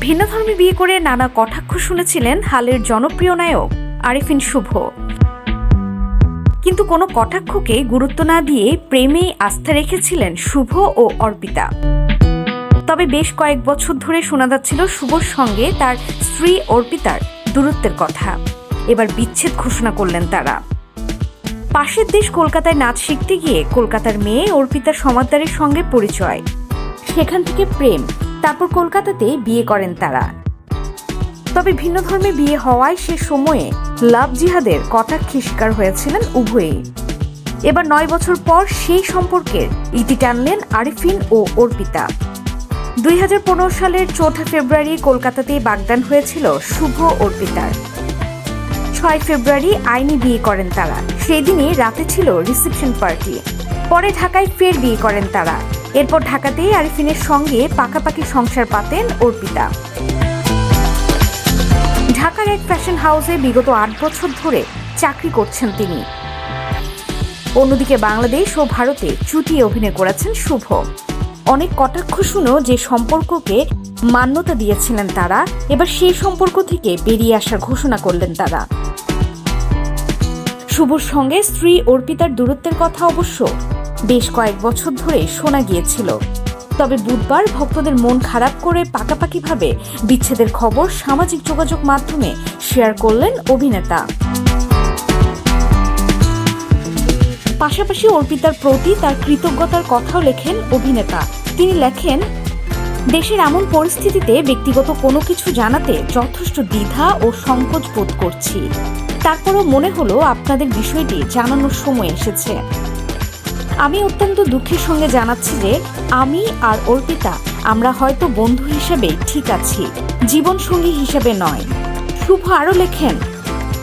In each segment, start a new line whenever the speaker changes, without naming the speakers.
ভিন্নধর্মী বিয়ে করে নানা কটাক্ষ শুনেছিলেন হালের জনপ্রিয় নায়ক আরিফিন শুভ। কিন্তু কোনো কটাক্ষকে গুরুত্ব না দিয়ে প্রেমেই আস্থা রেখেছিলেন শুভ ও অর্পিতা। তবে বেশ কয়েক বছর ধরে শোনা যাচ্ছিল শুভর সঙ্গে তার স্ত্রী অর্পিতার দূরত্বের কথা। এবার বিচ্ছেদ ঘোষণা করলেন তারা। পাশের দেশ কলকাতায় নাচ শিখতে গিয়ে কলকাতার মেয়ে অর্পিতার সমাদদারের সঙ্গে পরিচয়, সেখান থেকে প্রেম, তারপর কলকাতাতে বিয়ে করেন তারা। তবে ভিন্ন ধর্মে বিয়ে হওয়ায় সে সময়ে লাভ জিহাদের কটাক্ষে শিকার হয়েছিলেন উভয়েই। এবার 9 বছর পর সেই সম্পর্কের ইতি টানলেন আরিফিন ও অর্পিতা। 2015 সালের 4 ফেব্রুয়ারি কলকাতাতে বাগদান হয়েছিল শুভ অর্পিতার। 6 ফেব্রুয়ারি আইনি বিয়ে করেন তারা। সেদিনই রাতে ছিল রিসেপশন পার্টি। পরে ঢাকায় ফের বিয়ে করেন তারা। এরপর ঢাকাতেই আরিফিনের সঙ্গে পাকাপাকি সংসার পাতেন অর্পিতা। ঢাকার এক ফ্যাশন হাউসে বিগত 8 বছর ধরে চাকরি করছেন তিনি। অন্যদিকে বাংলাদেশ ও ভারতে চুটিয়ে অভিনয় করেছেন শুভ। অনেক কটাক্ষ শুনেও যে সম্পর্ককে মান্যতা দিয়েছিলেন তারা, এবার সেই সম্পর্ক থেকে বেরিয়ে আসার ঘোষণা করলেন তারা। শুভর সঙ্গে স্ত্রী অর্পিতার দূরত্বের কথা অবশ্য বেশ কয়েক বছর ধরে শোনা গিয়েছিল। তবে বুধবার ভক্তদের মন খারাপ করে পাকাপাকিভাবে বিচ্ছেদের খবর সামাজিক যোগাযোগ মাধ্যমে শেয়ার করলেন অভিনেতা। পাশাপাশি অর্পিতার প্রতি তার কৃতজ্ঞতার কথাও লেখেন অভিনেতা। তিনি লেখেন, দেশের এমন পরিস্থিতিতে ব্যক্তিগত কোনো কিছু জানাতে যথেষ্ট দ্বিধা ও সংকোচ বোধ করছি। তারপরও মনে হলো আপনাদের বিষয়টি জানানোর সময় এসেছে। আমি অত্যন্ত দুঃখের সঙ্গে জানাচ্ছি যে আমি আর অর্পিতা আমরা হয়তো বন্ধু হিসেবে ঠিক আছি, জীবনসঙ্গী হিসেবে নয়। শুভ আরও লেখেন,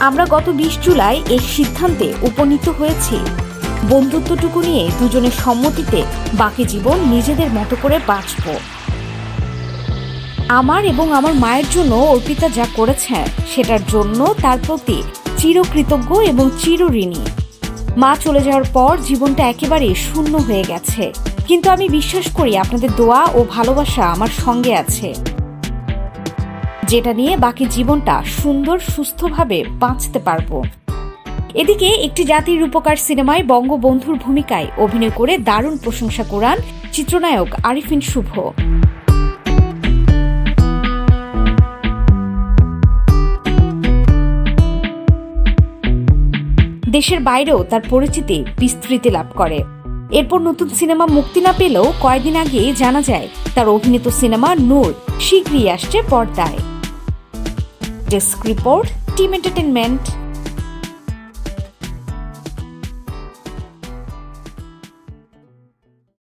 আমরা গত 20 জুলাই এই সিদ্ধান্তে উপনীত হয়েছি। বন্ধুত্বটুকু নিয়ে দুজনের সম্মতিতে বাকি জীবন নিজেদের মতো করে বাঁচব। আমার এবং আমার মায়ের জন্য অর্পিতা যা করেছে সেটার জন্য তার প্রতি চিরকৃতজ্ঞ এবং চিরঋণী। মা চলে যাওয়ার পর জীবনটা একেবারে শূন্য হয়ে গেছে, কিন্তু আমি বিশ্বাস করি আপনাদের দোয়া ও ভালোবাসা আমার সঙ্গে আছে, যেটা নিয়ে বাকি জীবনটা সুন্দর সুস্থভাবে বাঁচতে পারবো। এদিকে একটি জাতির রূপকার সিনেমায় বঙ্গবন্ধুর ভূমিকায় অভিনয় করে দারুণ প্রশংসা কুড়ান চিত্রনায়ক আরিফিন শুভ। দেশের বাইরেও তার পরিচিতি বিস্তৃতি লাভ করে। এরপর নতুন সিনেমা মুক্তি না পেলেও কয়েকদিন আগে জানা যায় তার অভিনীত সিনেমা নূর শীঘ্রই আসছে পর্দায়। Desk report, team entertainment.